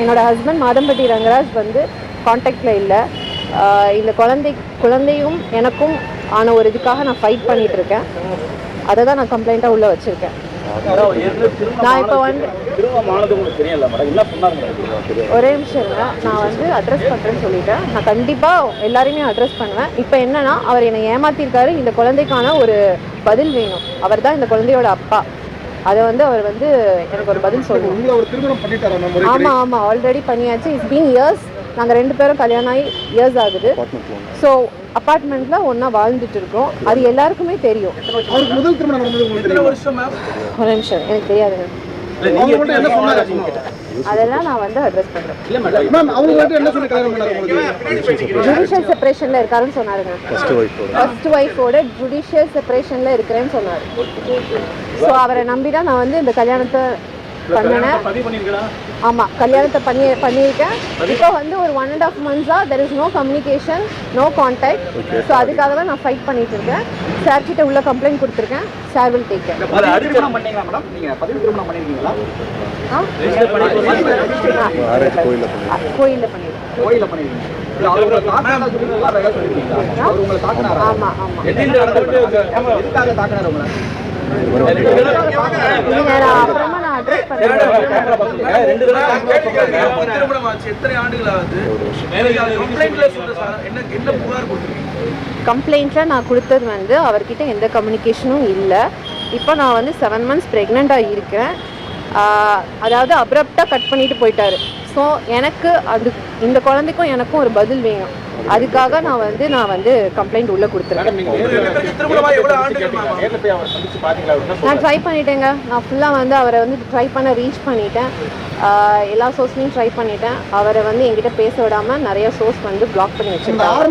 என்னோடய ஹஸ்பண்ட் மாதம்பட்டி ரங்கராஜ் வந்து காண்டாக்டில் இல்லை. இந்த குழந்தையும் எனக்கும் ஆன ஒரு இதுக்காக நான் ஃபைட் பண்ணிகிட்ருக்கேன். அதை தான் நான் கம்ப்ளைண்ட்டாக உள்ளே வச்சுருக்கேன். நான் இப்போ வந்து ஒரே நிமிஷம் இருங்க, நான் வந்து அட்ரஸ் பண்ணுறேன்னு சொல்லிட்டேன். நான் கண்டிப்பாக எல்லாரையுமே அட்ரஸ் பண்ணுவேன். இப்போ என்னன்னா, அவர் என்னை ஏமாத்திருக்காரு. இந்த குழந்தைக்கான ஒரு பதில் வேணும். அவர் தான் இந்த குழந்தையோட அப்பா. அதை வந்து அவர் வந்து எனக்கு ஒரு பதில் சொல்லணும். ஆமாம், ஆல்ரெடி பண்ணியாச்சு. It's been years. நாங்கள் 2 பேரும் கல்யாணம் ஆகி இயர்ஸ் ஆகுது. ஸோ அப்பார்ட்மெண்ட்டில் ஒன்றா வாழ்ந்துட்டு இருக்கோம். அது எல்லாருக்குமே தெரியும். ஒரு நிமிஷம், எனக்கு தெரியாதுங்க. அதெல்லாம் நான் வந்து அட்ரஸ் பண்றேன். ஜுடிஷியல் செப்பரேஷன்ல இருக்காருன்னு சொன்னாருங்க. ஃபர்ஸ்ட் ஒய்ஃபோட ஜுடிஷியல் செப்பரேஷன்ல இருக்கிறேன்னு சொன்னாரு. ஸோ அவரை நம்பி தான் நான் வந்து இந்த கல்யாணத்தை பண்ணினேன். ஆமாம், கல்யாணத்தை பண்ணியிருக்கேன். இப்போ வந்து ஒரு 1.5 months there is no communication, no contact. So அதுக்காக தான் நான் ஃபைட் பண்ணிட்டு இருக்கேன். சார் கிட்ட உள்ள கம்ப்ளைண்ட் கொடுத்துருக்கேன். Sir will take care. கோயிலில் பண்ணியிருக்கேன். ஆமாம் ஆமாம். அப்புறமா நான் அட்ரஸ் பண்ணுறேன். கம்ப்ளைண்ட்டில் நான் கொடுத்தது வந்து அவர்கிட்ட எந்த கம்யூனிகேஷனும் இல்லை. இப்போ நான் வந்து 7 months ப்ரெக்னெண்ட்டாக இருக்கேன். அதாவது அப்ரப்டாக கட் பண்ணிட்டு போயிட்டாரு. ஸோ எனக்கு இந்த குழந்தைக்கும் எனக்கும் ஒரு பதில் வேணும். அதுக்காக நான் வந்து கம்ப்ளைண்ட் உள்ளே கொடுத்துருக்கேன். நான் ட்ரை பண்ணிட்டேங்க. நான் ஃபுல்லாக வந்து அவரை வந்து ட்ரை பண்ண ரீச் பண்ணிட்டேன். எல்லா சோர்ஸ்லையும் ட்ரை பண்ணிட்டேன். அவரை வந்து என்கிட்ட பேச விடாமல் நிறைய சோர்ஸ் வந்து பிளாக் பண்ணி வச்சுருக்காங்க.